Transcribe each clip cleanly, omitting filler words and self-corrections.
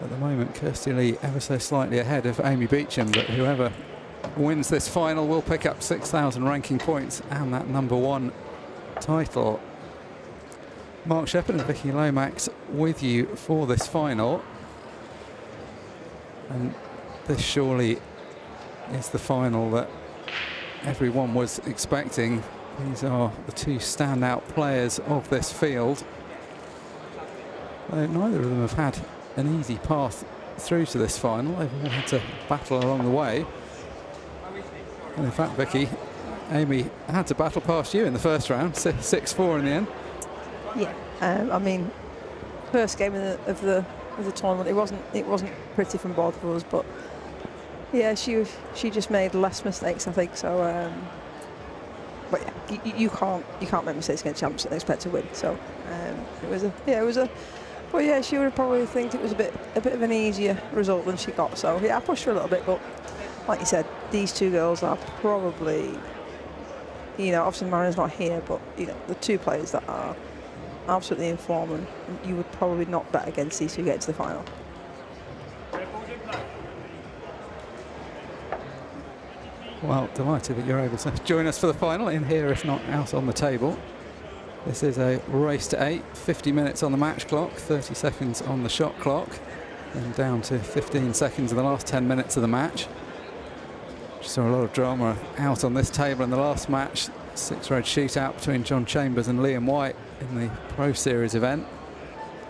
At the moment, Kirsty-Lee ever so slightly ahead of Amy Beauchamp, but whoever wins this final will pick up 6,000 ranking points and that #1 title. Mark Shepherd and Vicky Lomax with you for this final. And this surely is the final that everyone was expecting. These are the two standout players of this field. Though neither of them have had an easy path through to this final. They've all had to battle along the way. And in fact, Vicky, Amy had to battle past you in the first round, 6-4 in the end. Yeah, I mean, first game of the tournament, it wasn't pretty from both of us, but yeah, she just made less mistakes, I think. So, but yeah, you can't make mistakes against champs and expect to win. So it was a. But yeah, she would probably think it was a bit of an easier result than she got. So yeah, I pushed her a little bit, but like you said, these two girls are probably, you know, obviously Marian's not here, but you know, the two players that are absolutely in form, and you would probably not bet against these two getting to the final. Well, delighted that you're able to join us for the final, in here if not out on the table. This is a race to 8, 50 minutes on the match clock, 30 seconds on the shot clock, and down to 15 seconds in the last 10 minutes of the match. Just saw a lot of drama out on this table in the last match. 6-red shootout between John Chambers and Liam White in the Pro Series event.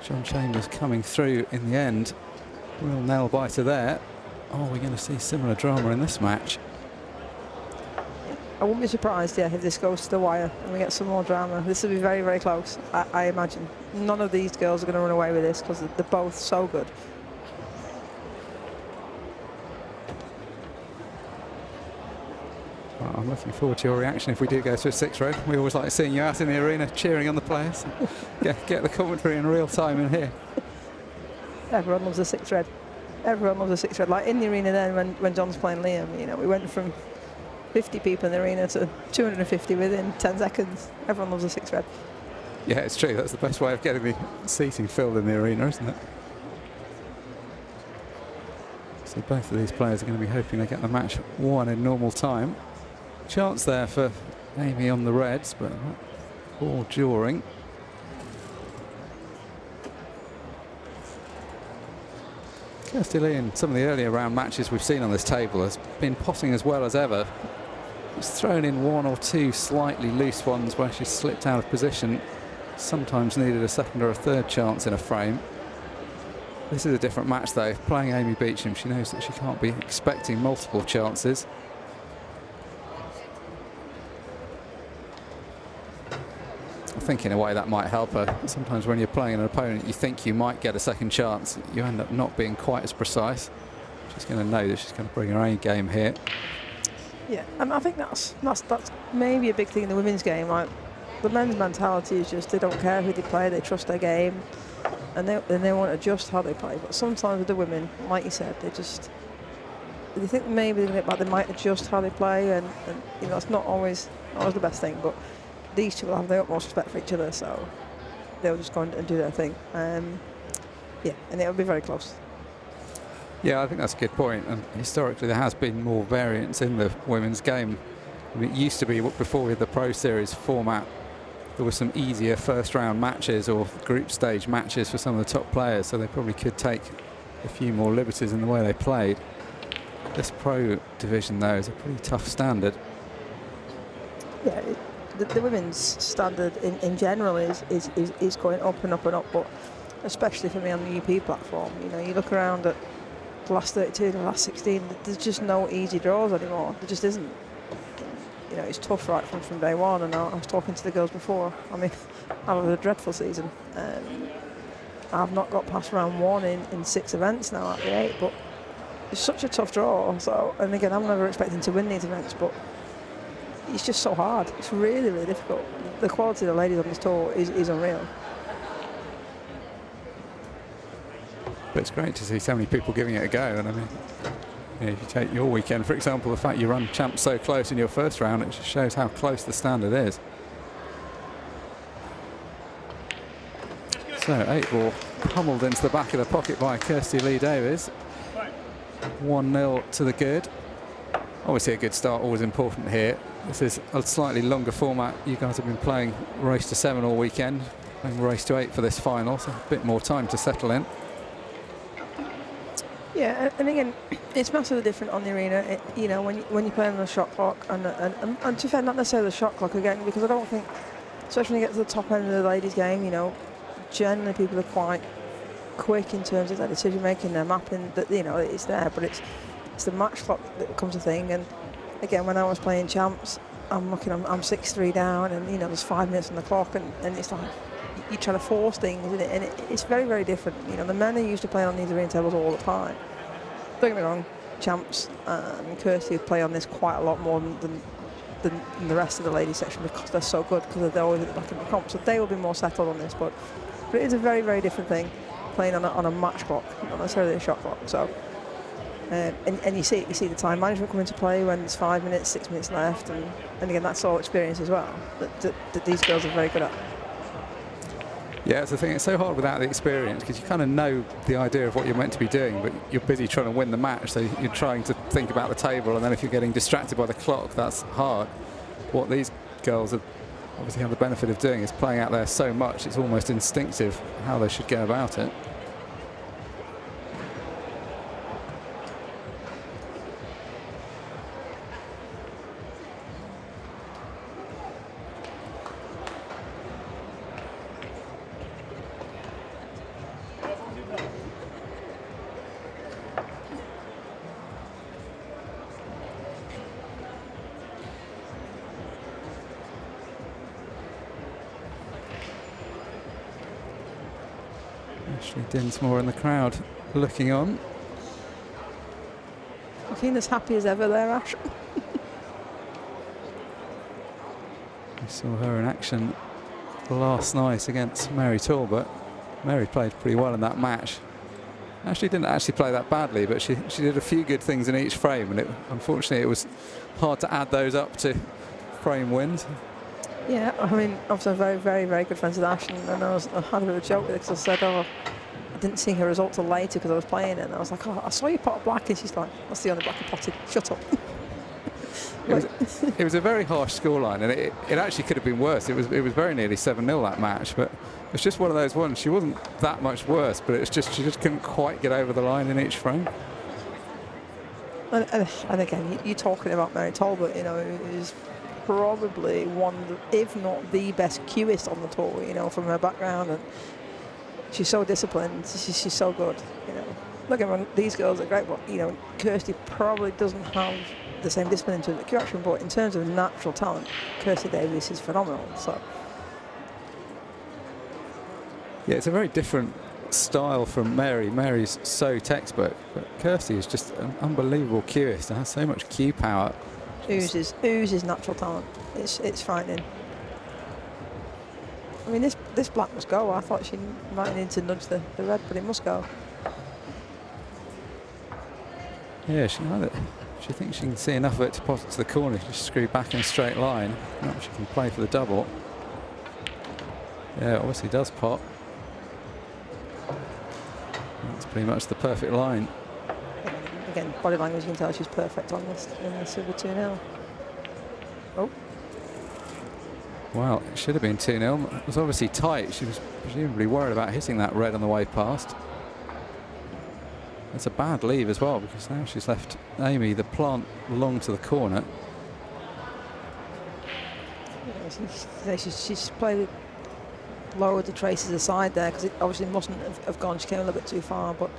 John Chambers coming through in the end. Real nail biter there. Are we going to see similar drama in this match? I wouldn't be surprised, yeah, if this goes to the wire and we get some more drama. This will be very, very close, I imagine. None of these girls are going to run away with this because they're both so good. Well, I'm looking forward to your reaction if we do go to a 6-red. We always like seeing you out in the arena cheering on the players. get the commentary in real time in here. Everyone loves a 6-red. Everyone loves a 6-red. Like in the arena then when John's playing Liam, you know, we went from 50 people in the arena to 250 within 10 seconds. Everyone loves a 6-red. Yeah, it's true. That's the best way of getting the seating filled in the arena, isn't it? So both of these players are going to be hoping they get the match won in normal time. Chance there for Amy on the reds, but all during. Kirsty-Lee in some of the earlier round matches we've seen on this table has been potting as well as ever. She's thrown in one or two slightly loose ones where she's slipped out of position. Sometimes needed a second or a third chance in a frame. This is a different match though. Playing Amy Beauchamp, she knows that she can't be expecting multiple chances. I think in a way that might help her. Sometimes when you're playing an opponent you think you might get a second chance, you end up not being quite as precise. She's going to know that she's going to bring her own game here. Yeah, and I think that's maybe a big thing in the women's game. Like the men's mentality is just they don't care who they play, they trust their game, and they won't adjust how they play. But sometimes with the women, like you said, they think maybe they might adjust how they play, and you know, it's not always the best thing. But these two will have the utmost respect for each other, so they'll just go and do their thing. Yeah, and it'll be very close. Yeah, I think that's a good point. And historically, there has been more variance in the women's game. I mean, it used to be before we had the Pro Series format, there were some easier first-round matches or group stage matches for some of the top players, so they probably could take a few more liberties in the way they played. This Pro division, though, is a pretty tough standard. Yeah. The women's standard in general is going up and up and up, but especially for me on the UP platform, you know, you look around at the last 32, the last 16, there's just no easy draws anymore. There just isn't. You know, it's tough right from day one, and I was talking to the girls before. I mean, I've had a dreadful season. I've not got past round 1 in 6 events now out of the 8, but it's such a tough draw. So, and again, I'm never expecting to win these events, but it's just so hard. It's really, really difficult. The quality of the ladies on this tour is unreal. But it's great to see so many people giving it a go. And I mean, you know, if you take your weekend, for example, the fact you run champs so close in your first round, it just shows how close the standard is. So 8-ball pummeled into the back of the pocket by Kirsty-Lee Davies. 1-0 to the good. Obviously a good start, always important here. This is a slightly longer format. You guys have been playing race to 7 all weekend, playing race to 8 for this final, so a bit more time to settle in. Yeah, and again, it's massively different on the arena. You know, when you play on the shot clock, and to be fair, not necessarily the shot clock again, because I don't think, especially when you get to the top end of the ladies' game, you know, generally people are quite quick in terms of their decision making, their mapping. That, you know, it's there, but it's the match clock that becomes a thing. And again, when I was playing champs, I'm 6-3 down, and you know, there's 5 minutes on the clock, and it's like you're trying to force things, and it's very, very different. You know, the men are used to playing on these arena tables all the time. Don't get me wrong, champs and Kirsty play on this quite a lot more than the rest of the ladies section, because they're so good, because they're always at the back of the comp, so they will be more settled on this. But it is a very, very different thing playing on a match clock, not necessarily a shot clock. So and you see the time management come into play when there's 5 minutes, 6 minutes left, and again, that's all experience as well that these girls are very good at. Yeah, it's the thing, it's so hard without the experience, because you kind of know the idea of what you're meant to be doing, but you're busy trying to win the match, so you're trying to think about the table, and then if you're getting distracted by the clock, that's hard. What these girls have obviously have the benefit of doing is playing out there so much, it's almost instinctive how they should go about it. Ashley Dinsmore in the crowd looking on. Looking as happy as ever there, Ash. We saw her in action last night against Mary Talbot. Mary played pretty well in that match. Ashley didn't actually play that badly, but she did a few good things in each frame, and unfortunately it was hard to add those up to frame wins. Yeah, I mean, obviously I'm very, very, very good friends with Ash, and I had a bit of a joke with it, because I said, oh, I didn't see her result till later because I was playing it, and I was like, oh, I saw you pot a black, and she's like, that's the only black I potted, shut up. It was a very harsh scoreline, and it actually could have been worse. It was very nearly 7-0 that match, but it's just one of those ones. She wasn't that much worse, but it's just she just couldn't quite get over the line in each frame. And again, you're talking about Mary Talbot, you know, who's probably one, if not the best cueist on the tour, you know, from her background, and she's so disciplined. She's so good, you know. Look, everyone, these girls are great, but you know, Kirsty probably doesn't have the same discipline in terms of cue action, but in terms of natural talent, Kirsty Davies is phenomenal. So yeah, it's a very different style from Mary. Mary's so textbook, but Kirsty is just an unbelievable cueist and has so much cue power. Oozes natural talent. It's frightening. I mean, this black must go. I thought she might need to nudge the red, but it must go. Yeah, she thinks she can see enough of it to pot it to the corner. Just screw back in a straight line. Now she can play for the double. Yeah, obviously does pot. That's pretty much the perfect line. Again, body language, you can tell she's perfect on this in the silver 2-0. Oh. Well, it should have been 2-0. It was obviously tight. She was presumably worried about hitting that red on the way past. It's a bad leave as well, because now she's left Amy the plant long to the corner. Yeah, she's played it, lowered the traces aside there, because it obviously mustn't have gone. She came a little bit too far, but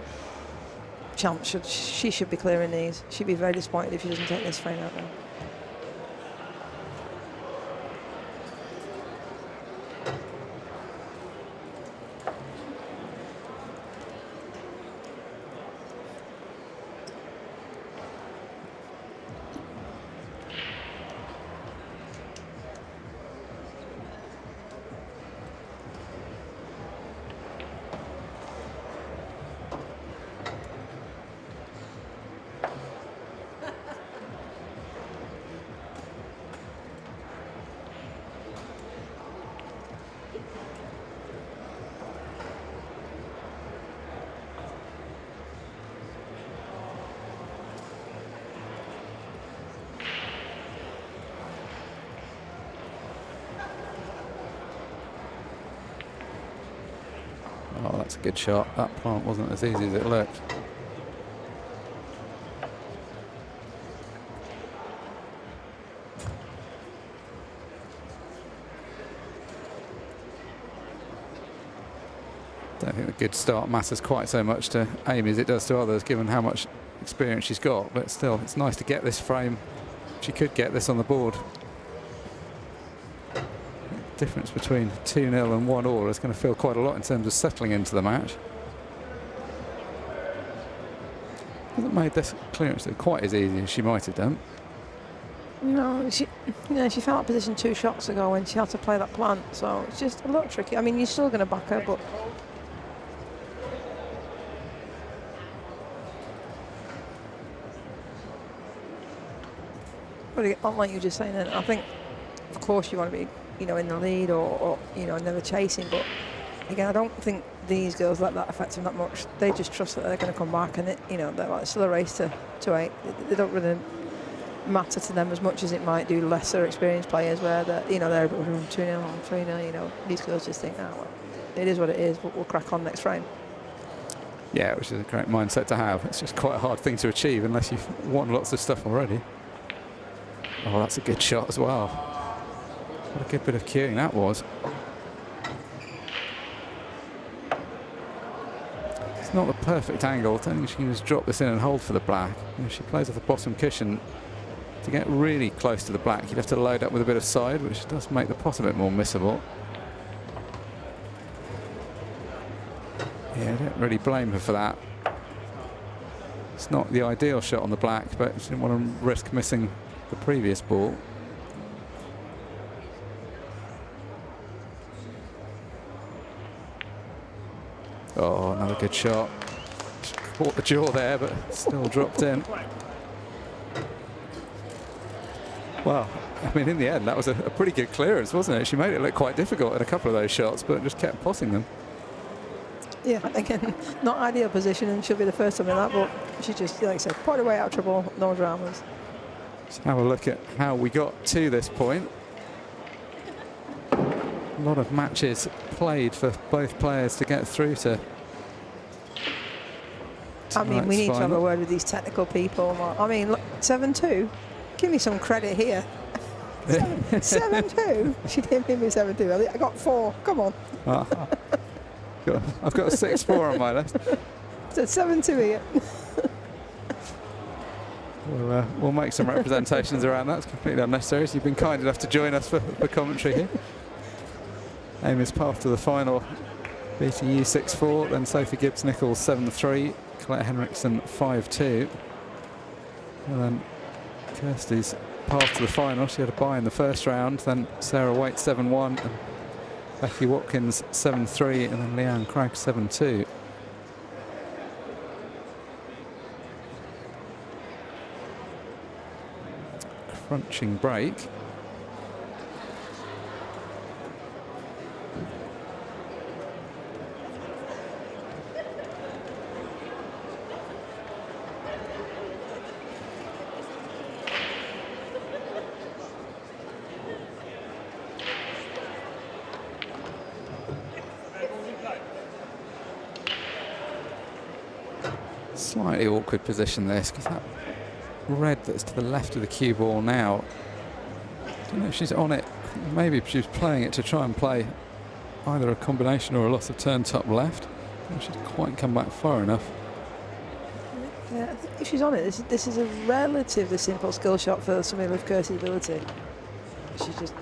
Champ she should be clearing these. She'd be very disappointed if she doesn't take this frame out now. that's a good shot. That plant wasn't as easy as it looked. Don't think the good start matters quite so much to Amy as it does to others, given how much experience she's got. But still, it's nice to get this frame. She could get this on the board. The difference between 2-0 and 1-all is going to feel quite a lot in terms of settling into the match. Hasn't made this clearance quite as easy as she might have done. No, she fell out of position 2 shots ago when she had to play that plant, so it's just a little tricky. I mean, you're still going to back her, but like you were just saying, and I think, of course, you want to be, in the lead or never chasing. But again, I don't think these girls let that affect them that much. They just trust that they're going to come back, and they're like, it's still a race to 8. They don't really matter to them as much as it might do lesser experienced players, where they're they're 2-0 on 3-0. These girls just think, well, it is what it is, but we'll crack on next frame. Yeah, which is a great mindset to have. It's just quite a hard thing to achieve unless you've won lots of stuff already. Oh, that's a good shot as well. What a good bit of cueing that was. It's not the perfect angle. I don't think she can just drop this in and hold for the black. If she plays off the bottom cushion, to get really close to the black, you'd have to load up with a bit of side, which does make the pot a bit more missable. Yeah, I don't really blame her for that. It's not the ideal shot on the black, but she didn't want to risk missing the previous ball. Oh, another good shot. She caught the jaw there, but still dropped in. Well, I mean, in the end, that was a pretty good clearance, wasn't it? She made it look quite difficult in a couple of those shots, but just kept potting them. Yeah, again, not ideal position, and she'll be the first time in that, but she just, like I said, put away out of trouble, no dramas. Let's have a look at how we got to this point. A lot of matches played for both players to get through to. I mean, we need to have a word with these technical people. I mean, look, 7-2. Give me some credit here. 7-2. She didn't give me 7-2. I got 4. Come on. I've got a 6-4 on my list. So 7-2 here. We'll make some representations around that. It's completely unnecessary. So you've been kind enough to join us for commentary here. Amy's path to the final, beating you 6-4, then Sophie Gibbs-Nichols 7-3, Claire Henriksen 5-2. And then Kirsty's path to the final, she had a bye in the first round, then Sarah Waite 7-1, and Becky Watkins 7-3, and then Leanne Cragg 7-2. Crunching break. Slightly awkward position this, because that red that's to the left of the cue ball now, I don't know if she's on it. Maybe she's playing it to try and play either a combination or a loss of turn top left. I don't know if she'd quite come back far enough. Yeah, I think if she's on it, this is a relatively simple skill shot for somebody with Kirsty ability. She just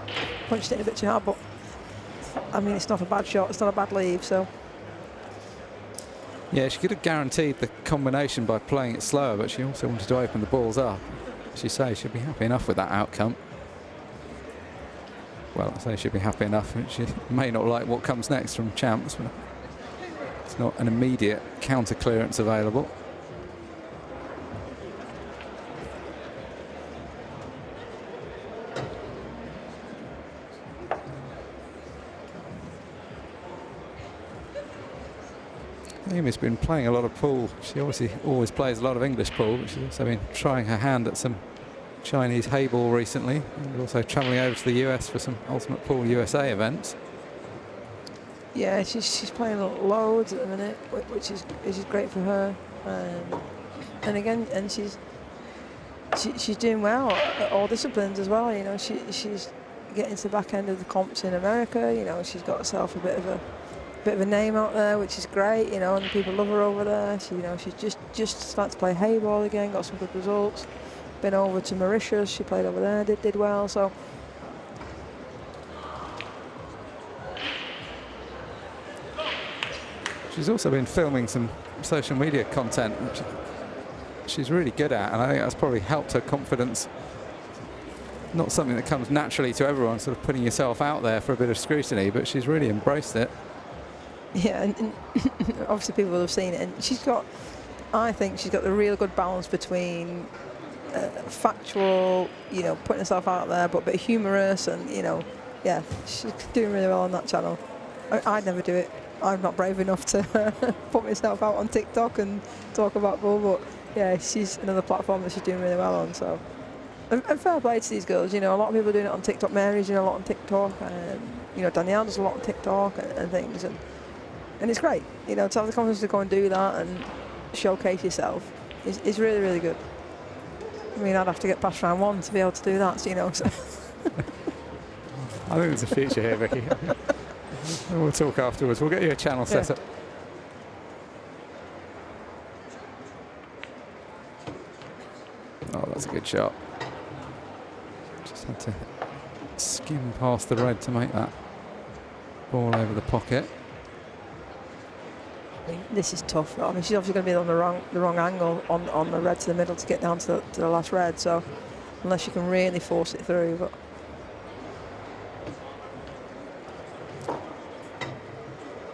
punched it in a bit too hard, but I mean, it's not a bad shot, it's not a bad leave, so. Yeah, she could have guaranteed the combination by playing it slower, but she also wanted to open the balls up. As you say, she'll be happy enough with that outcome. Well, I say she'll be happy enough. She may not like what comes next from champs, but it's not an immediate counter clearance available. Amy's been playing a lot of pool. She obviously always plays a lot of English pool, but she's also been trying her hand at some Chinese hayball recently, and also travelling over to the US for some Ultimate Pool USA events. Yeah, she's playing loads at the minute, which is great for her. And again, and she's doing well at all disciplines as well. You know, she's getting to the back end of the comps in America. You know, she's got herself a bit of a name out there, which is great. You know, and people love her over there. She, you know, she's just started to play hayball again, got some good results. Been over to Mauritius, she played over there, did well. So. She's also been filming some social media content, which she's really good at, and I think that's probably helped her confidence. Not something that comes naturally to everyone, sort of putting yourself out there for a bit of scrutiny, but she's really embraced it. Yeah, and obviously people will have seen it, and she's got, I think she's got the real good balance between factual, you know, putting herself out there, but a bit humorous, and, you know, yeah, she's doing really well on that channel. I'd never do it. I'm not brave enough to put myself out on TikTok and talk about bull, but yeah, she's another platform that she's doing really well on. So, and fair play to these girls. You know, a lot of people are doing it on TikTok. Mary's doing a lot on TikTok, and you know, Danielle does a lot on TikTok and things, and it's great. You know, to have the confidence to go and do that and showcase yourself is really, really good. I mean, I'd have to get past round 1 to be able to do that. So, you know, so. I think there's a future here, Vicky. We'll talk afterwards. We'll get you a channel set up. Oh, that's a good shot. Just had to skim past the red to make that ball over the pocket. I mean, this is tough. I mean, she's obviously going to be on the wrong angle on the red to the middle to get down to the last red. So unless you can really force it through, but.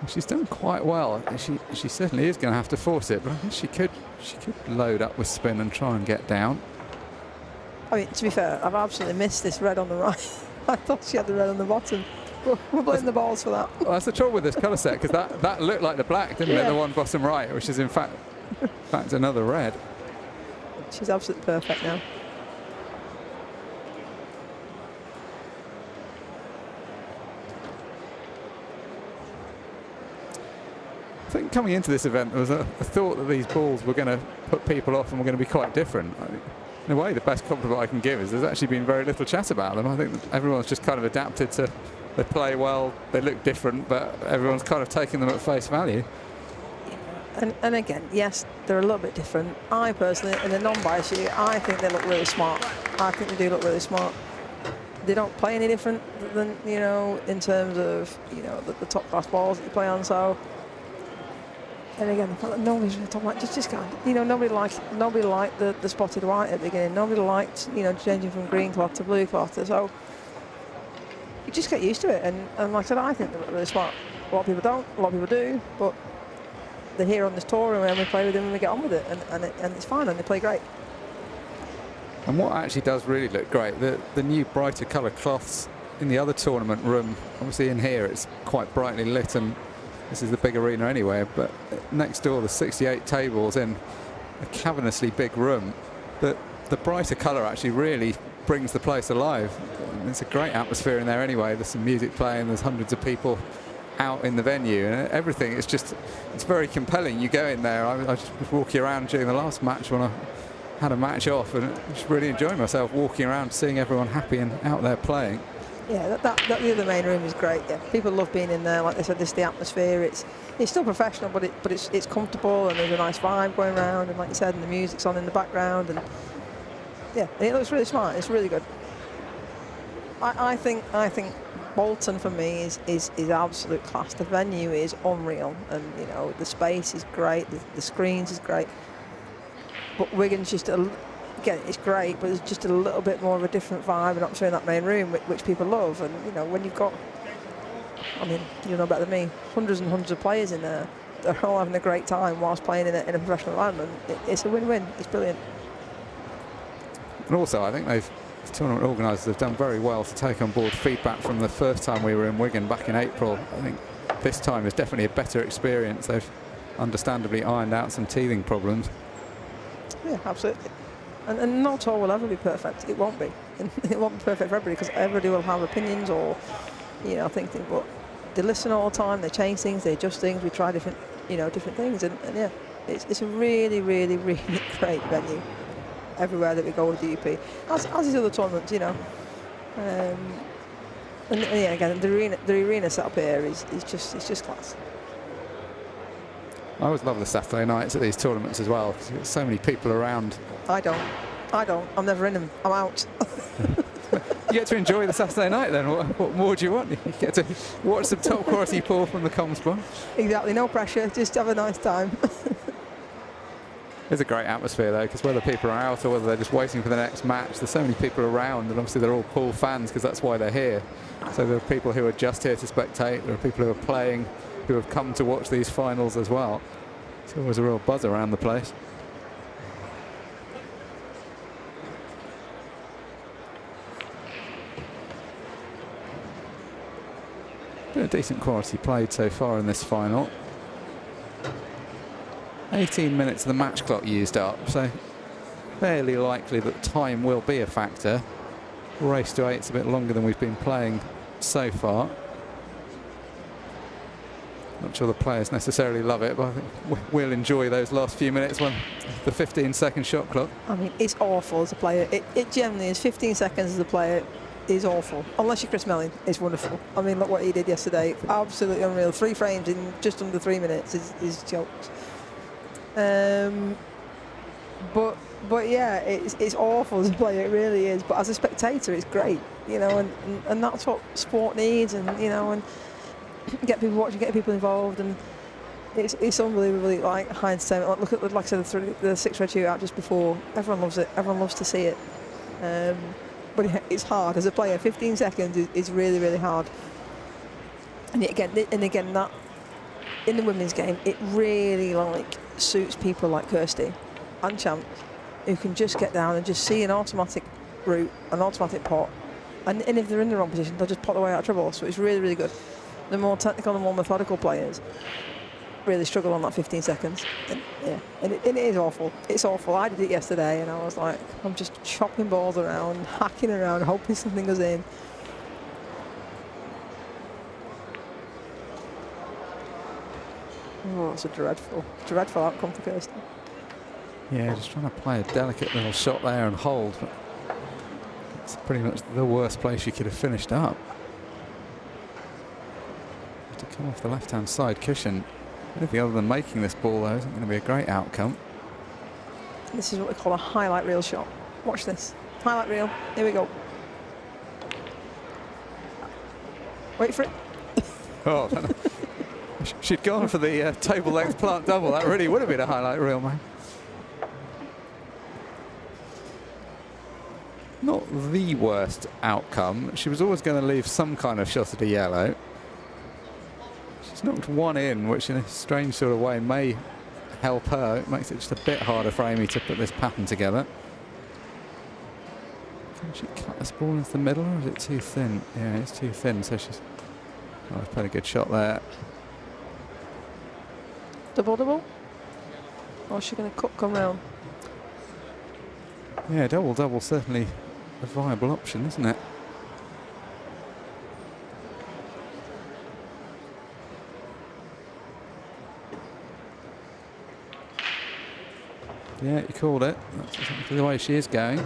She's done quite well. She certainly is going to have to force it, but I think she could load up with spin and try and get down. I mean, to be fair, I've absolutely missed this red on the right. I thought she had the red on the bottom. We're blaming the balls for that. Well, that's the trouble with this colour set, because that looked like the black, didn't it? The one bottom right, which is in fact another red. She's absolutely perfect now. I think coming into this event, there was a thought that these balls were going to put people off and were going to be quite different. In a way, the best compliment I can give is there's actually been very little chat about them. I think that everyone's just kind of adapted to, they play well, they look different, but everyone's kind of taking them at face value. And again, yes, they're a little bit different. I personally, in a non-biased view, I think they look really smart. I think they do look really smart. They don't play any different than, you know, in terms of, you know, the top class balls that you play on. So. And again, nobody's really talking about just kind of, you know, nobody liked the spotted white at the beginning. Nobody liked, you know, changing from green cloth to blue cloth. So you just get used to it. And like I said, I think they're really smart. A lot of people don't, a lot of people do, but they're here on this tour, and we play with them and we get on with it, and it's fine, and they play great. And what actually does really look great, the new brighter colour cloths in the other tournament room. Obviously in here it's quite brightly lit, and this is the big arena anyway, but next door the 68 tables in a cavernously big room. The brighter colour actually really brings the place alive. It's a great atmosphere in there anyway. There's some music playing, there's hundreds of people out in the venue, and everything, it's very compelling. You go in there, I was just walking around during the last match when I had a match off, and just really enjoying myself walking around, seeing everyone happy and out there playing. Yeah, the other main room is great. Yeah, people love being in there. Like they said, this is the atmosphere. It's still professional, but it's comfortable, and there's a nice vibe going around. And like you said, and the music's on in the background, and yeah, it looks really smart. It's really good. I think Bolton for me is absolute class. The venue is unreal, and you know the space is great. The screens is great, but Wigan's just again, it's great, but it's just a little bit more of a different vibe, and not showing that main room, which people love. And you know, when you've got, I mean, you know better than me, hundreds and hundreds of players in there, they're all having a great time whilst playing in a professional environment. It's a win-win. It's brilliant. And also, I think the tournament organisers have done very well to take on board feedback from the first time we were in Wigan back in April. I think this time is definitely a better experience. They've understandably ironed out some teething problems. Yeah, absolutely. And not all will ever be perfect. It won't be. It won't be perfect for everybody, because everybody will have opinions or, you know, thinking. But they listen all the time. They change things, they adjust things. We try different, different things, and yeah, it's a really, really, really great venue. Everywhere that we go with DUP, as is other tournaments, and yeah, again, the arena setup here is just class. I always love the Saturday nights at these tournaments as well, because there's so many people around. I don't. I'm never in them. I'm out. You get to enjoy the Saturday night then. What more do you want? You get to watch some top quality pool from the 𝗏𝗃𝗃. Exactly, no pressure, just have a nice time. It's a great atmosphere though, because whether people are out or whether they're just waiting for the next match, there's so many people around, and obviously they're all pool fans because that's why they're here. So there are people who are just here to spectate, there are people who are playing, who have come to watch these finals as well. It's always a real buzz around the place. Been a decent quality played so far in this final. 18 minutes of the match clock used up, so fairly likely that time will be a factor. Race to 8's a bit longer than we've been playing so far. Not sure the players necessarily love it, but I think we'll enjoy those last few minutes when the 15-second shot clock. I mean, it's awful as a player. It generally is. 15 seconds as a player is awful. Unless you're Chris Melling, it's wonderful. I mean, look what he did yesterday. Absolutely unreal. 3 frames in just under 3 minutes is jokes. But yeah, it's awful as a player, it really is. But as a spectator, it's great, and that's what sport needs, and and get people watching, get people involved, and it's unbelievably high entertainment. Look at like I said, the 6-red shootout just before. Everyone loves it. Everyone loves to see it. But it's hard as a player. 15 seconds is really, really hard. And again, that in the women's game, it really suits people like Kirsty and Champ, who can just get down and just see an automatic route, an automatic pot, and if they're in the wrong position, they'll just pot their way out of trouble. So it's really, really good. The more technical and more methodical players really struggle on that 15 seconds. And yeah, and it is awful. It's awful. I did it yesterday, and I was like, I'm just chopping balls around, hacking around, hoping something goes in. Oh, it's a dreadful outcome for Kirsty. Yeah, just trying to play a delicate little shot there and hold, but it's pretty much the worst place you could have finished up. To come off the left-hand side cushion, anything other than making this ball though isn't going to be a great outcome. This is what we call a highlight reel shot. Watch this. Highlight reel. Here we go. Wait for it. Oh, she'd gone for the table length plant double. That really would have been a highlight reel, man. Not the worst outcome. She was always going to leave some kind of shot at a yellow. She's knocked one in, which in a strange sort of way may help her. It makes it just a bit harder for Amy to put this pattern together. Can she cut this ball into the middle, or is it too thin? Yeah, it's too thin, so she's played a good shot there. Double? Or is she going to come round? Yeah, double certainly a viable option, isn't it? Yeah, you called it. That's exactly the way she is going.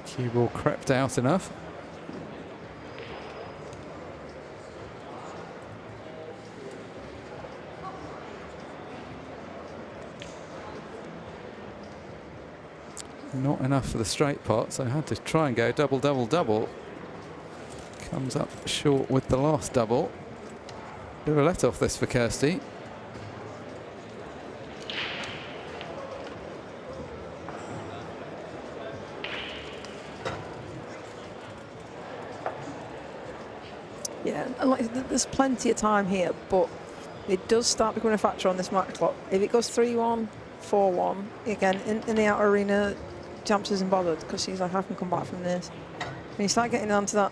Cue ball crept out enough. Not enough for the straight pot, so I had to try and go double. Comes up short with the last double. Bit of a let off this for Kirsty. Yeah, and there's plenty of time here, but it does start becoming a factor on this match clock. If it goes 3-1, 4-1, again, in the outer arena, Champs isn't bothered because she's like, I can come back from this. When you start getting onto that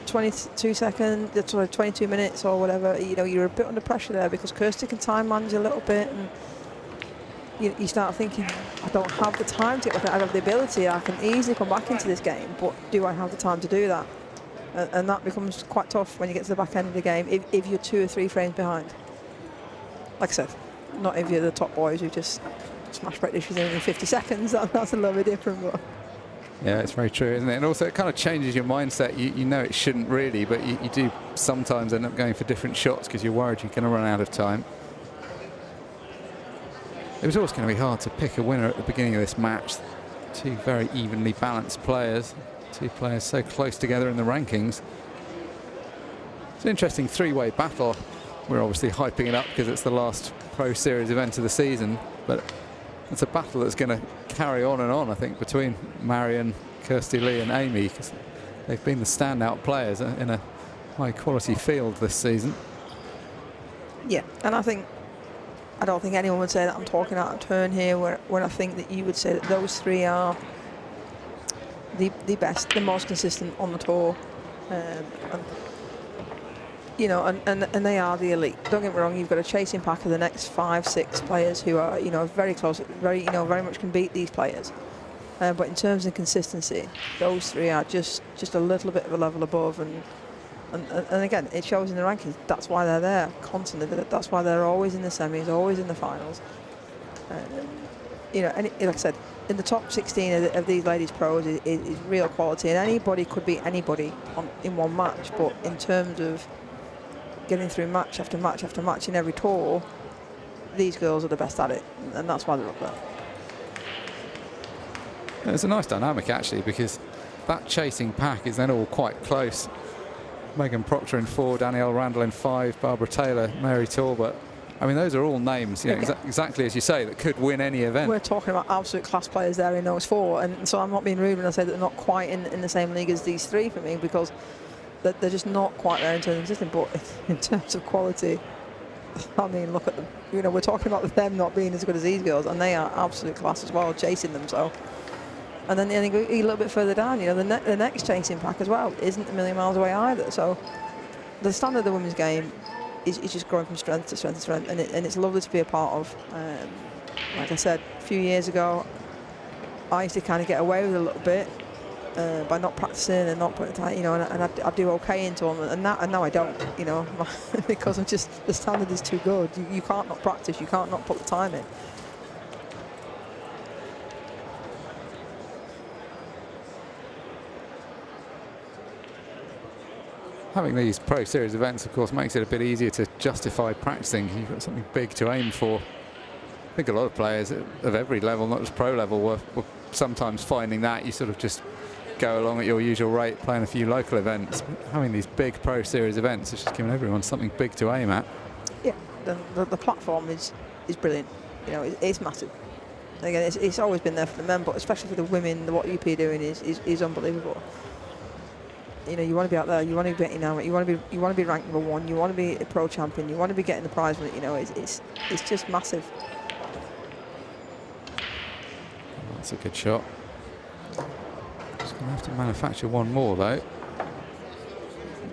22 seconds, 22 minutes or whatever, you know, you're a bit under pressure there because Kirsty can time manage a little bit, and you start thinking, I don't have the time to get back. I have the ability, I can easily come back into this game, but do I have the time to do that? And that becomes quite tough when you get to the back end of the game if you're 2 or 3 frames behind. Like I said, not if you're the top boys who just smash break dishes in 50 seconds. That's a little bit different. But yeah, it's very true, isn't it? And also it kind of changes your mindset. You know it shouldn't really, but you do sometimes end up going for different shots because you're worried you're going to run out of time. It was always going to be hard to pick a winner at the beginning of this match. 2 very evenly balanced players, 2 players so close together in the rankings. It's an interesting 3-way battle. We're obviously hyping it up because it's the last Pro Series event of the season, but it's a battle that's going to carry on and on, I think, between Marion, Kirsty-Lee and Amy, because they've been the standout players in a high-quality field this season. Yeah, and I don't think anyone would say that I'm talking out of turn here, when I think that you would say that those 3 are the best, the most consistent on the tour. And you know, and they are the elite. Don't get me wrong, you've got a chasing pack of the next 5, 6 players who are, you know, very close, very much can beat these players. But in terms of consistency, those 3 are just a little bit of a level above, and again, it shows in the rankings. That's why they're there constantly. That's why they're always in the semis, always in the finals. You know, like I said, in the top 16 of these ladies pros is real quality, and anybody could beat anybody in one match. But in terms of getting through match after match after match in every tour, these girls are the best at it, and that's why they're up there. It's a nice dynamic actually, because that chasing pack is then all quite close. Megan Proctor in 4, Danielle Randall in 5, Barbara Taylor, Mary Talbot. I mean, those are all names, you know, exactly as you say, that could win any event. We're talking about absolute class players there in those 4, and so I'm not being rude when I say that they're not quite in the same league as these 3 for me, because they're just not quite there in terms of existing, but in terms of quality, I mean, look at them. You know, we're talking about them not being as good as these girls, and they are absolute class as well, chasing them. So, and then you go a little bit further down, you know, the next chasing pack as well isn't a million miles away either. So, the standard of the women's game is just growing from strength to strength to strength, and it's lovely to be a part of. Like I said, a few years ago, I used to kind of get away with it a little bit. By not practicing and not putting time, you know, and I do okay into them, and now I don't, you know, because I'm just, the standard is too good. You can't not practice, you can't not put the time in. Having these Pro Series events, of course, makes it a bit easier to justify practicing. You've got something big to aim for. I think a lot of players of every level, not just pro level, were sometimes finding that you sort of just go along at your usual rate, playing a few local events. Having these big Pro Series events is just giving everyone something big to aim at. Yeah, the platform is brilliant. You know, it's massive. Again, it's always been there for the men, but especially for the women, what UP are doing is unbelievable. You know, you want to be out there, you want to be getting out, you want to be ranked #1, you want to be a pro champion, you want to be getting the prize money. You know, it's just massive. That's a good shot. Just going to have to manufacture one more though.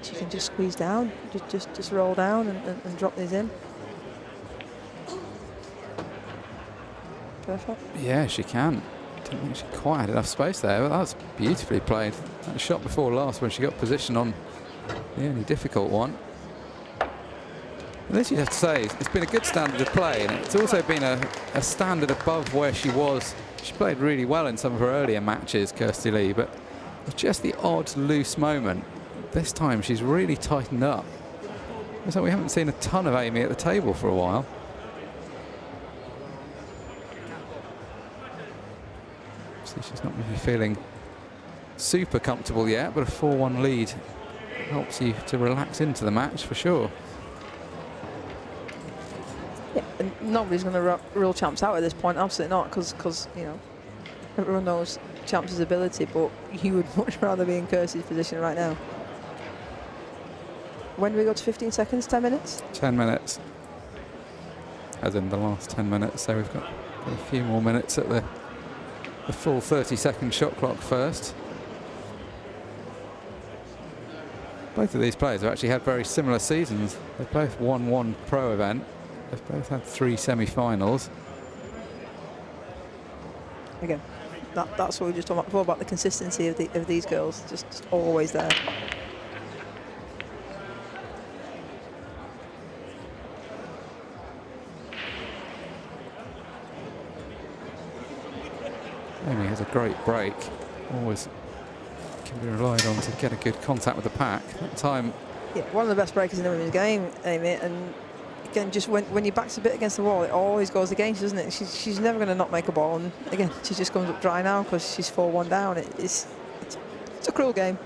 She can just squeeze down, just roll down and drop these in. Perfect. Yeah, she can. Didn't think she quite had enough space there, but that was beautifully played. That shot before last when she got position on the only difficult one. And this, you'd have to say, it's been a good standard of play, and it's also been a standard above where she was. She played really well in some of her earlier matches, Kirsty-Lee, but with just the odd loose moment, this time she's really tightened up. It's like we haven't seen a ton of Amy at the table for a while. See, she's not really feeling super comfortable yet, but a 4-1 lead helps you to relax into the match for sure. Yeah, and nobody's going to rule Champs out at this point, absolutely not, because you know, everyone knows Champs' ability, but you would much rather be in Kirsty's position right now. When do we go to 15 seconds, 10 minutes? 10 minutes, as in the last 10 minutes, so we've got a few more minutes at the the full 30-second shot clock first. Both of these players have actually had very similar seasons. They've both won one pro event. They've both had 3 semi-finals. Again, that's what we were just talking about before, about the consistency of these girls, just always there. Amy has a great break, always can be relied on to get a good contact with the pack. That time, yeah, one of the best breakers in the women's game, Amy, and again, just when your back's a bit against the wall, it always goes against, doesn't it? She's never going to not make a ball, and again, she just comes up dry now because she's 4-1 down. It's a cruel game.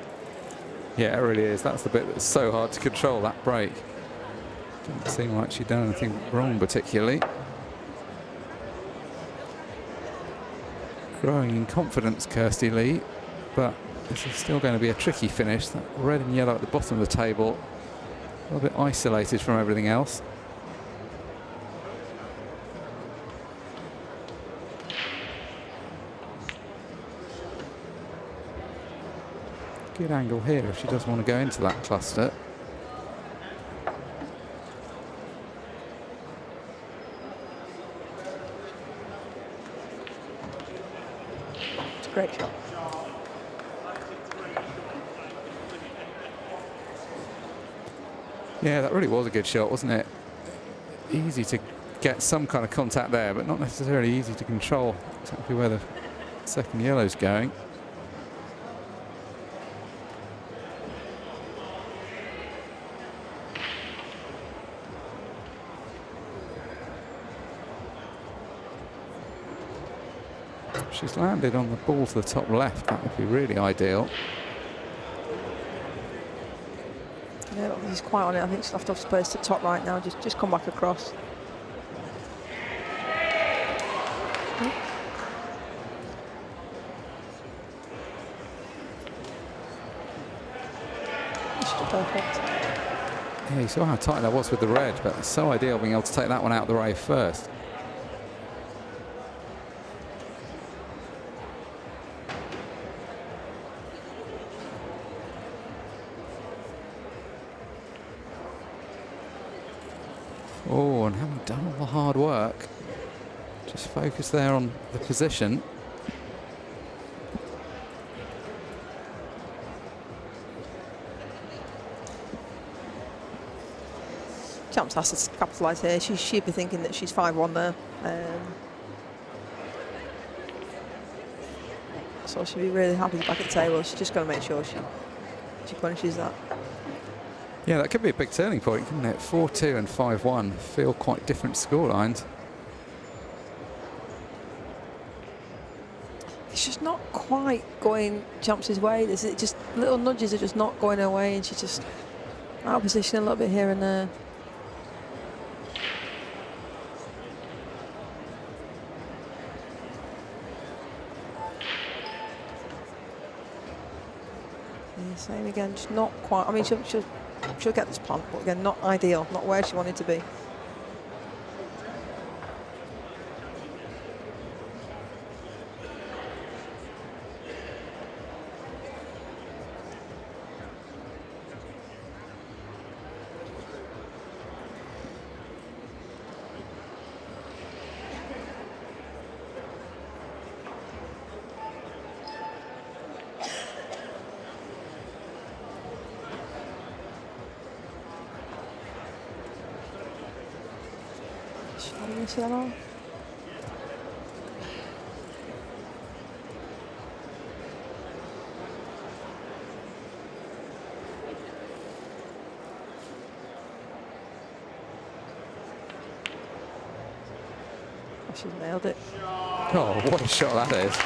Yeah, it really is. That's the bit that's so hard to control, that break. Doesn't seem like she'd done anything wrong particularly. Growing in confidence, Kirsty-Lee, but this is still going to be a tricky finish. That red and yellow at the bottom of the table, a little bit isolated from everything else. Good angle here if she does want to go into that cluster. It's a great shot. Yeah, that really was a good shot, wasn't it? Easy to get some kind of contact there, but not necessarily easy to control exactly where the second yellow's going. If she's landed on the ball to the top left, that would be really ideal. Yeah, he's quite on it. I think she's left off space to top right now. Just come back across. It's just perfect. Yeah, you saw how tight that was with the red, but it's so ideal being able to take that one out of the ray first. Oh, and having done all the hard work, just focus there on the position. Champs has to capitalise here. She'd be thinking that she's 5-1 there. So she'll be really happy back at the table. She's just got to make sure she punishes that. Yeah, that could be a big turning point, couldn't it? 4-2 and 5-1 feel quite different scorelines. It's just not quite going Champs' way. There's just little nudges are just not going her way, and she's just out of position a little bit here and there. Yeah, same again, just not quite. I mean, she'll get this plant, but again, not ideal, not where she wanted to be. Yellow. She's nailed it. Oh, what a shot that is.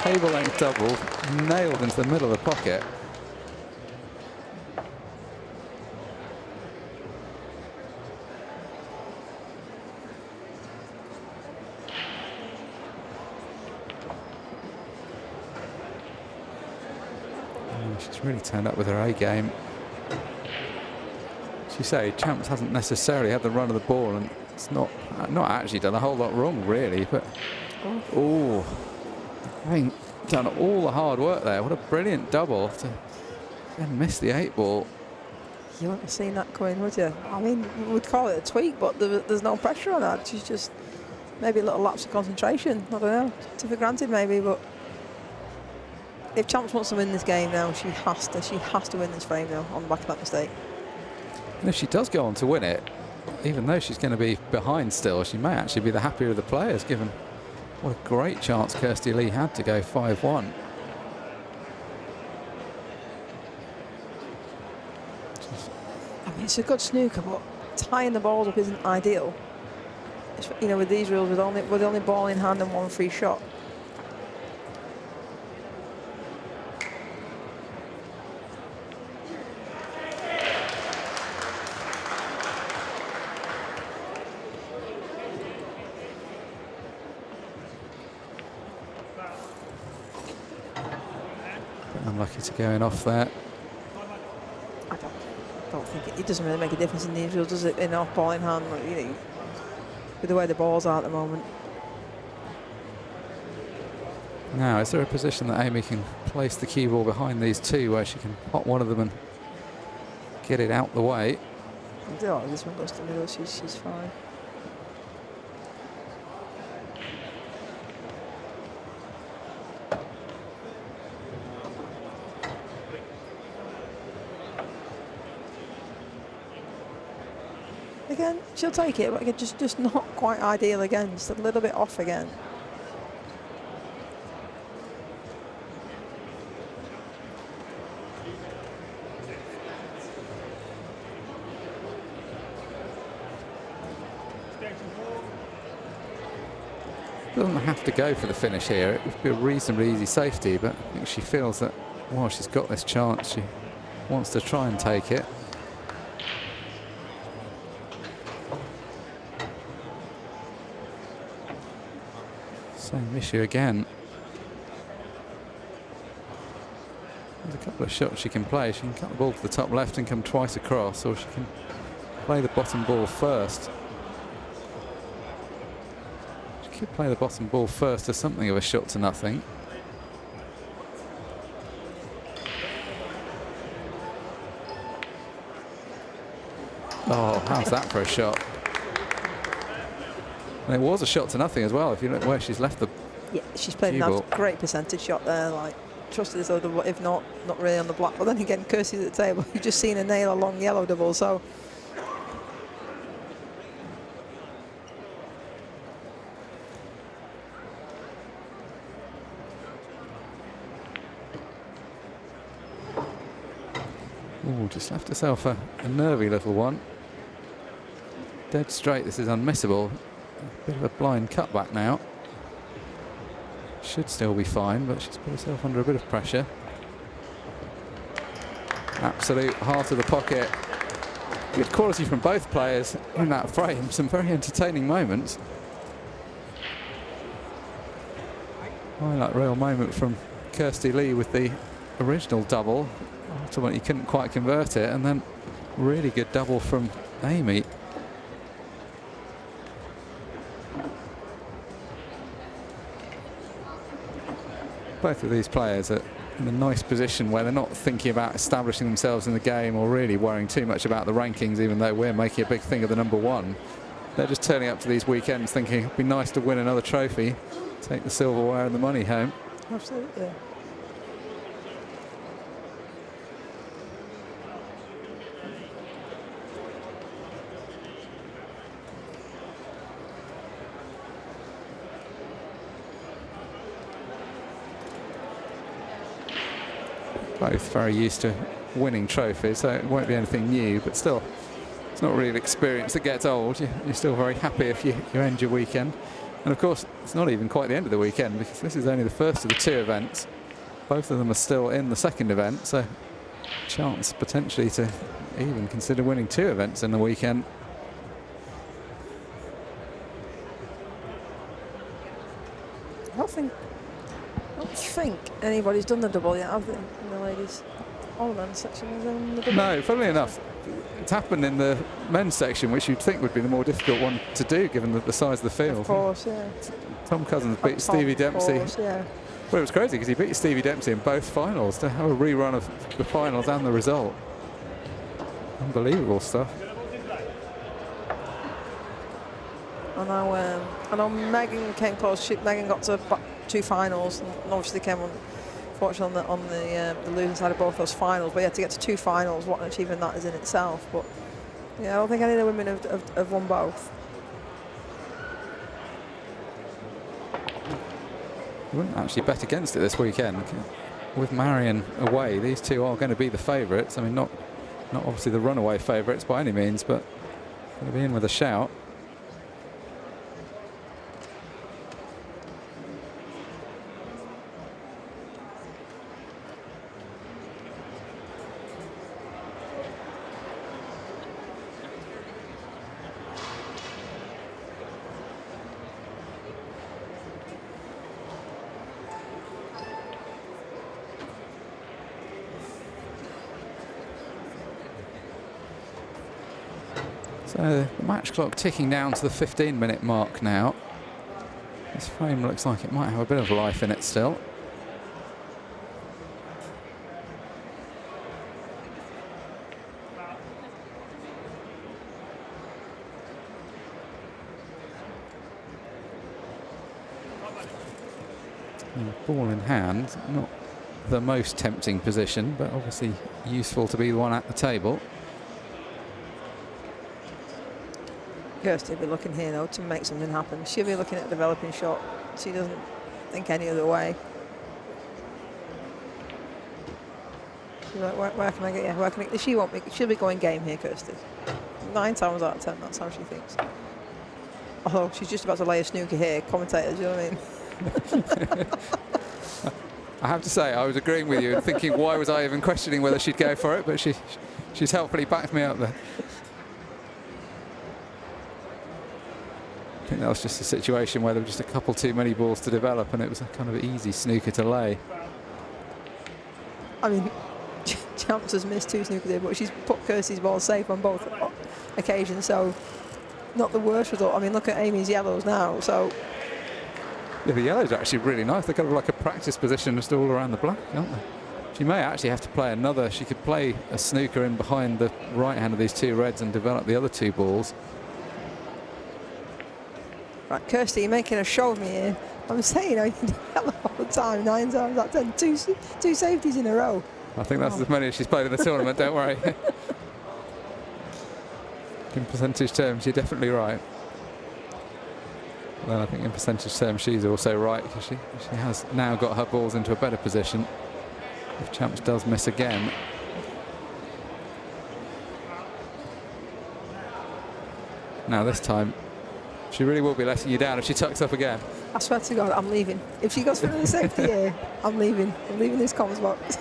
Table length double, nailed into the middle of the pocket. She's really turned up with her A game. As you say, Champs hasn't necessarily had the run of the ball, and it's not actually done a whole lot wrong, really. But oh, having done all the hard work there. What a brilliant double to again miss the 8-ball. You wouldn't have seen that coming, would you? I mean, we'd call it a tweak, but there's no pressure on that. She's just maybe a little lapse of concentration. I don't know. Took for granted, maybe, but if Champs wants to win this game now, she has to win this frame now on the back of that mistake. And if she does go on to win it, even though she's going to be behind still, she may actually be the happier of the players, given what a great chance Kirsty-Lee had to go 5-1. I mean, it's a good snooker, but tying the balls up isn't ideal. It's, you know, with these rules, with only ball in hand and one free shot. Unlucky to going off there. I don't think it doesn't really make a difference in these rules, does it? In off ball in hand, you know, with the way the balls are at the moment. Now, is there a position that Amy can place the cue ball behind these two, where she can pot one of them and get it out the way? Oh, this one goes to the middle. She's fine. Again, she'll take it, but again, just not quite ideal again. Just a little bit off again. Doesn't have to go for the finish here. It would be a reasonably easy safety, but I think she feels that while she's got this chance, she wants to try and take it. Same issue again. There's a couple of shots she can play. She can cut the ball to the top left and come twice across, or she can play the bottom ball first. She could play the bottom ball first as something of a shot to nothing. Oh, how's that for a shot? And it was a shot to nothing as well, if you look where she's left the yeah, she's played a great percentage shot there, like trusted this other, if not really on the black. But then again, Kirsty's at the table. You've just seen her nail a long yellow double, so. Ooh, just left herself a nervy little one. Dead straight, this is unmissable. A bit of a blind cutback now. Should still be fine, but she's put herself under a bit of pressure. Absolute heart of the pocket. Good quality from both players in that frame. Some very entertaining moments. Highlight real moment from Kirsty-Lee with the original double. Ultimately couldn't quite convert it, and then really good double from Amy. Both of these players are in a nice position where they're not thinking about establishing themselves in the game or really worrying too much about the rankings, even though we're making a big thing of the #1. They're just turning up to these weekends thinking it'd be nice to win another trophy, take the silverware and the money home. Absolutely. Both very used to winning trophies, so it won't be anything new, but still, it's not really an experience that gets old. You're still very happy if you end your weekend. And of course, it's not even quite the end of the weekend, because this is only the first of the 2 events. Both of them are still in the second event, so chance potentially to even consider winning 2 events in the weekend. I don't think anybody's done the double yet, have they, in the ladies? All the men's section is on the double. No, funnily enough, it's happened in the men's section, which you'd think would be the more difficult one to do, given the size of the field. Of course, yeah. Tom Cousins beat Stevie Dempsey. Course, yeah. Well, it was crazy because he beat Stevie Dempsey in both finals. To have a rerun of the finals and the result. Unbelievable stuff. I know Megan came close. Megan got to 2 finals, and obviously came unfortunately on the losing side of both those finals. But yeah, to get to 2 finals, what an achievement that is in itself. But yeah, I don't think any of the women have won both. You wouldn't actually bet against it this weekend. With Marion away, these two are going to be the favourites. I mean, not obviously the runaway favourites by any means, but going to be in with a shout. So the match clock ticking down to the 15-minute mark now. This frame looks like it might have a bit of life in it still. And ball in hand, not the most tempting position, but obviously useful to be the one at the table. Kirsty will be looking here though to make something happen. She'll be looking at a developing shot. She doesn't think any other way. She's like, where can I get you? Where can I get? She won't be. She'll be going game here, Kirsty. 9 times out of 10, that's how she thinks. Although she's just about to lay a snooker here, commentators. You know what I mean? I have to say, I was agreeing with you and thinking, why was I even questioning whether she'd go for it? But she's helpfully backed me up there. I think that was just a situation where there were just a couple too many balls to develop, and it was a kind of easy snooker to lay. I mean, Champs has missed 2 snookers there, but she's put Kirsty's ball safe on both occasions, so not the worst result. I mean, look at Amy's yellows now. So yeah, the yellows are actually really nice. They're kind of like a practice position just all around the black, aren't they? She may actually have to play another. She could play a snooker in behind the right hand of these 2 reds and develop the other 2 balls. Right, Kirsty, you're making a show of me here. I'm saying I can do that all the time. 9 times out of 10, 2 safeties in a row. I think that's as many as she's played in the tournament, don't worry. In percentage terms, you're definitely right. Well, I think in percentage terms, she's also right, because she has now got her balls into a better position. If Champs does miss again. Now this time, she really will be letting you down if she tucks up again. I swear to God, I'm leaving. If she goes for another safety here, I'm leaving. I'm leaving this comms box.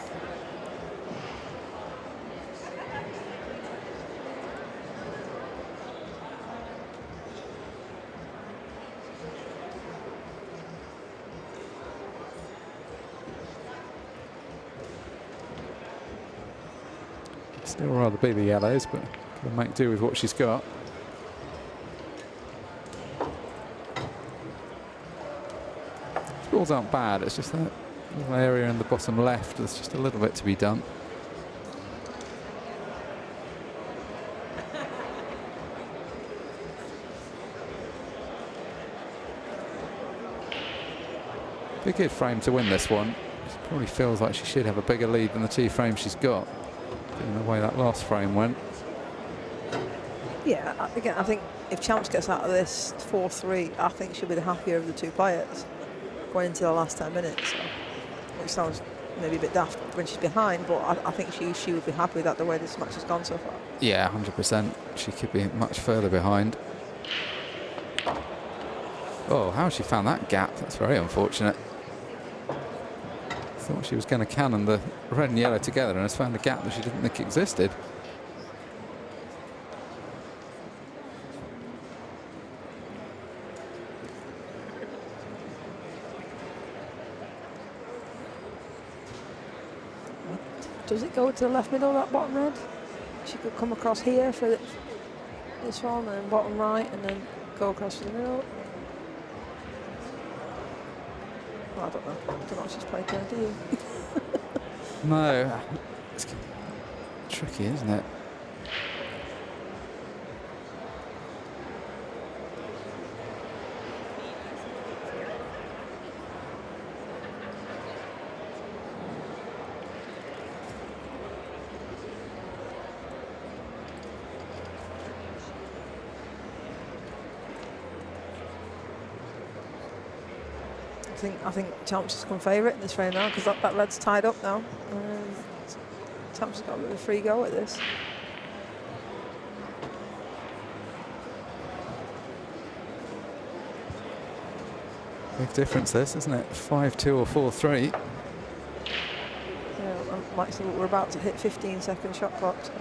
Still rather be the yellows, but can make do with what she's got. Balls aren't bad, it's just that little area in the bottom left, there's just a little bit to be done. Be a good frame to win this one. She probably feels like she should have a bigger lead than the 2 frames she's got, given the way that last frame went. Yeah, again, I think if Champs gets out of this 4-3, I think she'll be the happier of the 2 players going into the last 10 minutes. So, which sounds maybe a bit daft when she's behind, but I think she would be happy with that, the way this match has gone so far. Yeah, 100%. She could be much further behind. Oh, how she found that gap? That's very unfortunate. Thought she was going to cannon the red and yellow together and has found a gap that she didn't think existed. Does it go to the left middle, that bottom red? She could come across here for this one, and bottom right, and then go across the middle. Well, I don't know. I don't know what she's played there, do you? No. It's tricky, isn't it? I think Champs has come favourite in this frame now because that red's tied up now. Champs has got a bit of a free go at this. Big difference this, isn't it? 5-2 or 4-3. Yeah, like so we're about to hit 15-second shot clock. So.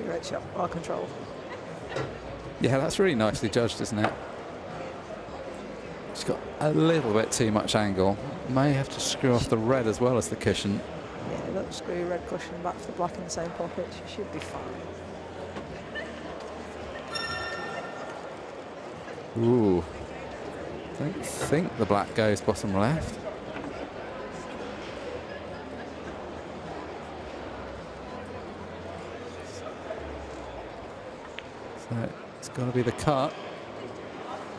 Great shot, well controlled. Yeah, that's really nicely judged, isn't it? She's got a little bit too much angle. May have to screw off the red as well as the cushion. Yeah, don't screw your red cushion back for the black in the same pocket. She should be fine. Ooh. I don't think the black goes bottom left. So it's got to be the cut.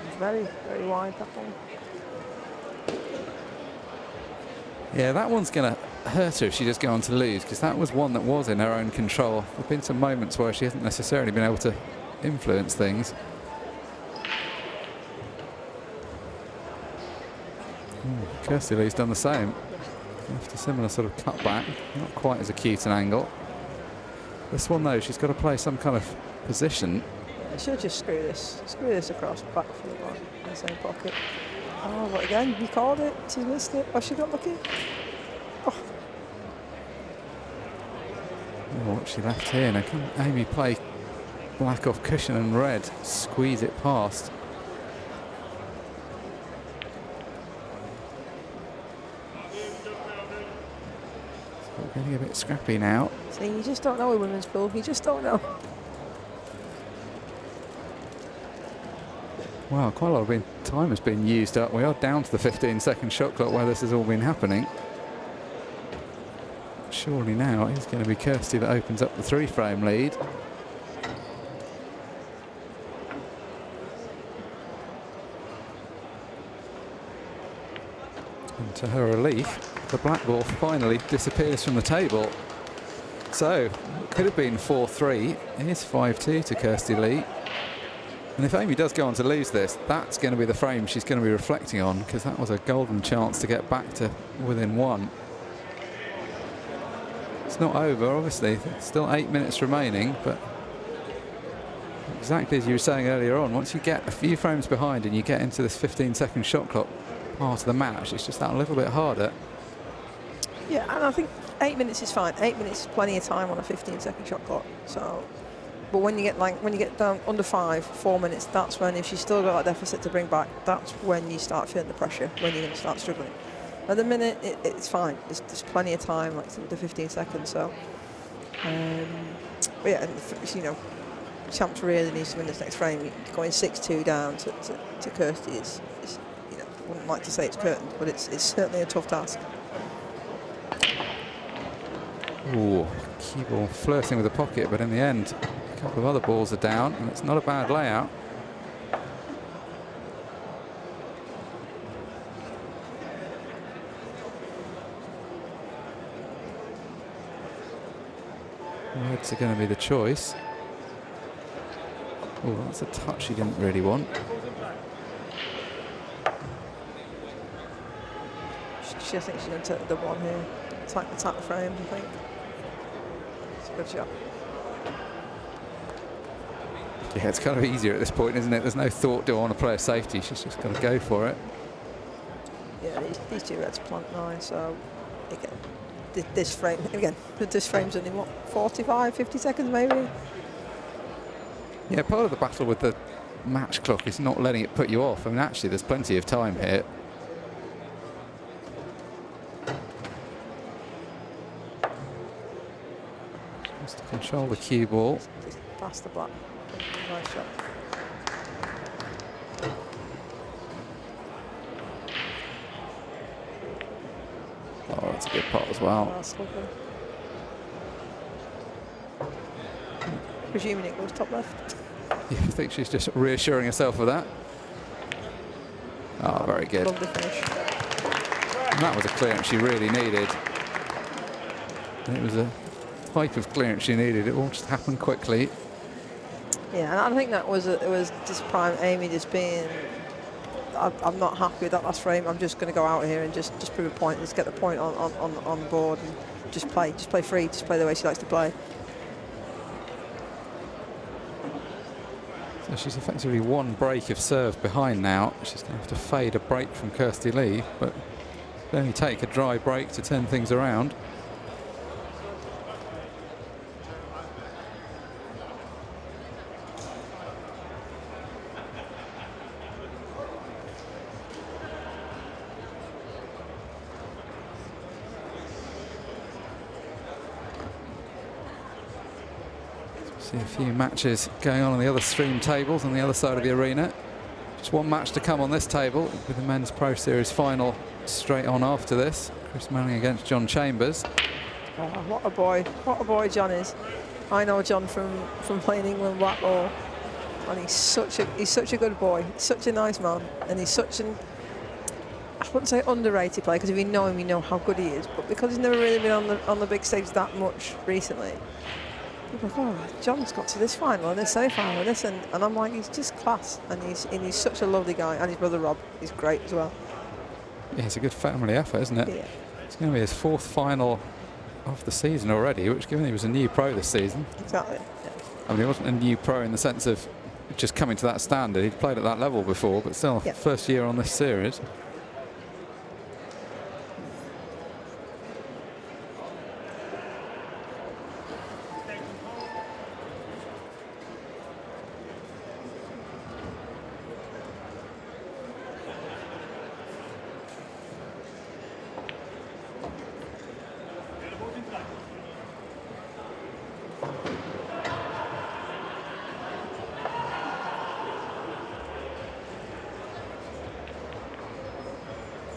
It's very, very wide, that one. Yeah, that one's going to hurt her if she does go on to lose, because that was one that was in her own control. There have been some moments where she hasn't necessarily been able to influence things. Kirsty-Lee's done the same. Left a similar sort of cutback, not quite as acute an angle. This one though, she's got to play some kind of position. Yeah, she'll just screw this across back for the black in the same pocket. Oh, but again, you called it. She's missed it. Oh, she got lucky. Oh. Oh, what she left here. Now can Amy play black off cushion and red, squeeze it past? Getting a bit scrappy now. See, you just don't know with women's pool. You just don't know. Wow, quite a lot of time has been used up. We are down to the 15-second shot clock where this has all been happening. Surely now it's going to be Kirsty that opens up the 3-frame lead. And to her relief, the black ball finally disappears from the table. So, it could have been 4-3. It is 5-2 to Kirsty-Lee. And if Amy does go on to lose this, that's going to be the frame she's going to be reflecting on, because that was a golden chance to get back to within one. It's not over, obviously. There's still 8 minutes remaining, but exactly as you were saying earlier on, once you get a few frames behind and you get into this 15-second shot clock part of the match, it's just that little bit harder. Yeah, and I think 8 minutes is fine. 8 minutes is plenty of time on a 15-second shot clock. So, but when you get down under 4 minutes, that's when, if she's still got that deficit to bring back, that's when you start feeling the pressure. When you're going to start struggling. At the minute, it's fine. There's plenty of time, like the 15 seconds. So, but yeah, and, you know, Champs really needs to win this next frame. Going 6-2 down to Kirsty is, you know, I wouldn't like to say it's curtains, but it's certainly a tough task. Ooh, cue ball flirting with the pocket, but in the end, a couple of other balls are down, and it's not a bad layout. Reds are going to be the choice. Oh, that's a touch he didn't really want. I think she's going to take the one here. Attack the frame, I think. It's a good shot. Yeah, it's kind of easier at this point, isn't it? There's no thought, do I want to play a safety? She's just got to go for it. Yeah, these two reds plant 9, so again, this frame, again, this frame's only what, 45, 50 seconds maybe? Yeah, part of the battle with the match clock is not letting it put you off. I mean, actually, there's plenty of time here. Just to control the cue ball. Just past the black. Nice shot. Oh, that's a good pot as well. That's lovely. Presuming it goes top left. You think she's just reassuring herself of that? Oh, very good. Lovely finish. And that was a clearance she really needed. And it was a type of clearance she needed. It all just happened quickly. Yeah, and I think that was it was just prime Amy just being. I'm not happy with that last frame. I'm just going to go out here and just prove a point. Just get the point on the board and just play free. Just play the way she likes to play. So she's effectively one break of serve behind now. She's going to have to fade a break from Kirsty-Lee, but it'll only take a dry break to turn things around. See a few matches going on the other stream tables on the other side of the arena. Just one match to come on this table with the Men's Pro Series final straight on after this. Chris Manning against John Chambers. Oh, what a boy John is. I know John from playing England Blackball, and he's such a good boy. He's such a nice man, and he's such an, I wouldn't say underrated player, because if you know him, you know how good he is. But because he's never really been on the big stage that much recently, people are like, oh, John's got to this final and this semi-final and this, and I'm like, he's just class, and he's such a lovely guy, and his brother Rob, he's great as well. Yeah, it's a good family effort, isn't it? Yeah. It's going to be his fourth final of the season already, which, given he was a new pro this season. Exactly. Yeah. I mean, he wasn't a new pro in the sense of just coming to that standard. He'd played at that level before, but still, Yeah. first year on this series.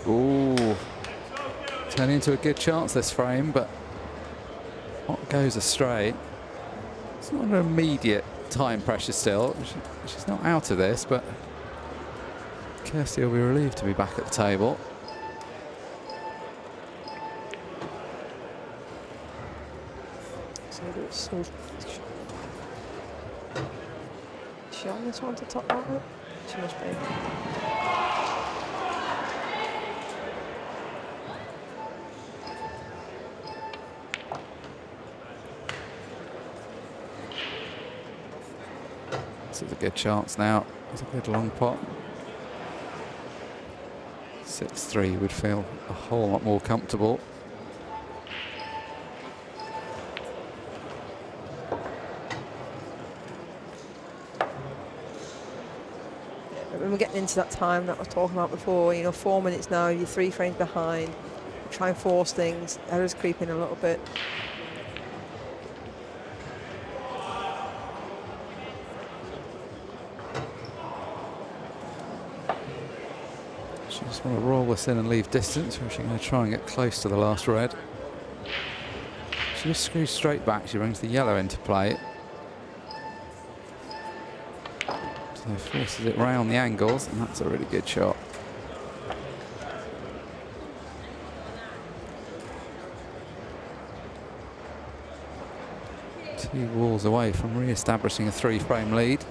Ooh, turning into a good chance this frame, but what goes astray? It's not an immediate time pressure still. She's not out of this, but Kirsty will be relieved to be back at the table. So she on this one to top that? She must be. This is a good chance now. It's a good long pot. 6-3 would feel a whole lot more comfortable. When we're getting into that time that I was talking about before, you know, 4 minutes now, you're 3 frames behind, try and force things, errors creeping a little bit. She just want to roll this in and leave distance, or is she going to try and get close to the last red? She just screws straight back, she brings the yellow into play. So forces it round the angles, and that's a really good shot. Two walls away from re-establishing a 3-frame lead.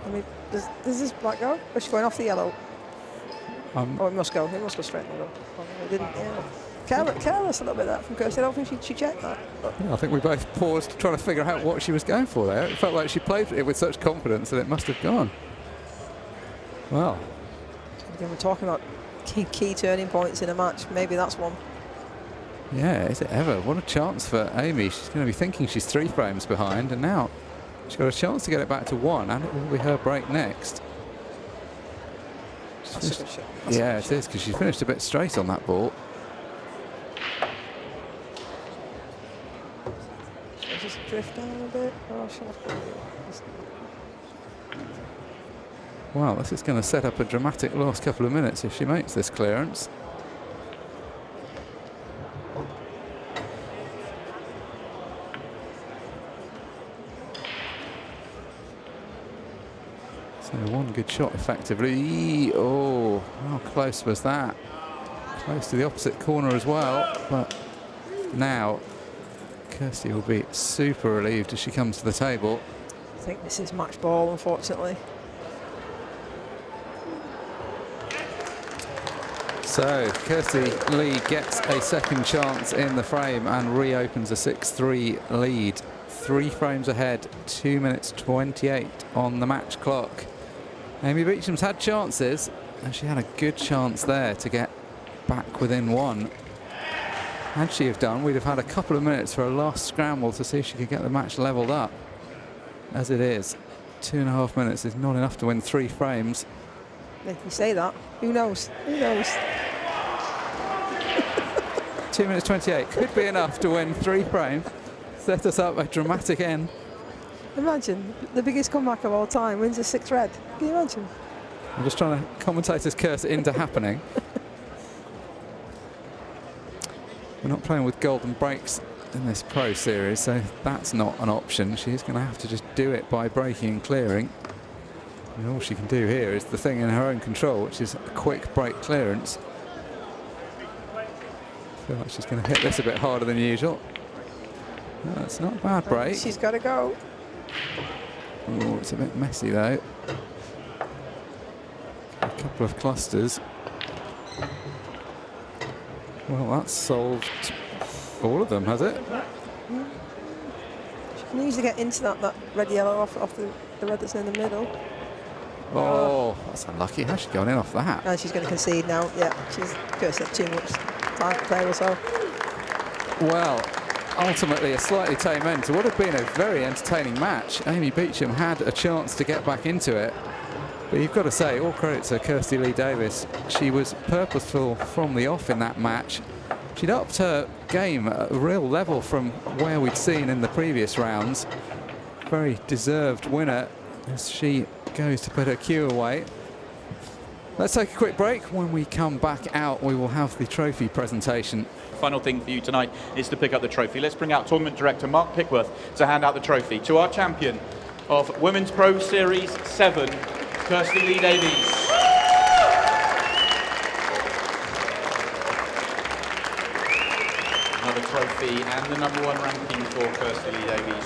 I mean, does this black go? Or is she going off the yellow? Oh, it must go. It must go straight in the middle. Oh, no, it didn't. Yeah. careless a little bit there from Kirsty. I don't think she checked that. Yeah, I think we both paused trying to figure out what she was going for there. It felt like she played it with such confidence that it must have gone. Well. Again, we're talking about key turning points in a match. Maybe that's one. Yeah, is it ever? What a chance for Amy. She's going to be thinking she's 3 frames behind, and now she's got a chance to get it back to 1, and it will be her break next. That's a good shot. Yeah, it is, because she finished a bit straight on that ball. Should I just drift down a bit? Oh, Wow, this is going to set up a dramatic last couple of minutes if she makes this clearance. So one good shot effectively. Oh, how close was that? Close to the opposite corner as well. But now Kirsty will be super relieved as she comes to the table. I think this is match ball, unfortunately. So Kirsty-Lee gets a second chance in the frame and reopens a 6-3 lead. 3 frames ahead, 2 minutes 28 on the match clock. Amy Beauchamp's had chances, and she had a good chance there to get back within 1. Had she have done, we'd have had a couple of minutes for a last scramble to see if she could get the match levelled up. As it is, 2.5 minutes is not enough to win 3 frames. If you say that, who knows? Who knows? 2 minutes 28 could be enough to win 3 frames. Set us up a dramatic end. Imagine the biggest comeback of all time wins a 6 red. Can you imagine? I'm just trying to commentate this curse into happening. We're not playing with golden breaks in this pro series, so that's not an option. She's going to have to just do it by breaking and clearing. And all she can do here is the thing in her own control, which is a quick break clearance. I feel like she's going to hit this a bit harder than usual. That's not a bad break. She's got to go. Oh, it's a bit messy though. A couple of clusters. Well, that's solved all of them, has it? She can usually get into that red-yellow off the red that's in the middle. Oh, that's unlucky. How's she going in off that? And she's going to concede now. Yeah, she's going to too much time to play or so. Well, ultimately a slightly tame end to what had been a very entertaining match. Amy Beauchamp had a chance to get back into it, but you've got to say all credit to Kirsty-Lee Davies. She was purposeful from the off in that match. She'd upped her game at a real level from where we'd seen in the previous rounds. Very deserved winner as she goes to put her cue away. Let's take a quick break. When we come back out, we will have the trophy presentation. Final thing for you tonight is to pick up the trophy. Let's bring out Tournament Director Mark Pickworth to hand out the trophy to our champion of Women's Pro Series 7, Kirsty-Lee Davies. Another trophy and the #1 ranking for Kirsty-Lee Davies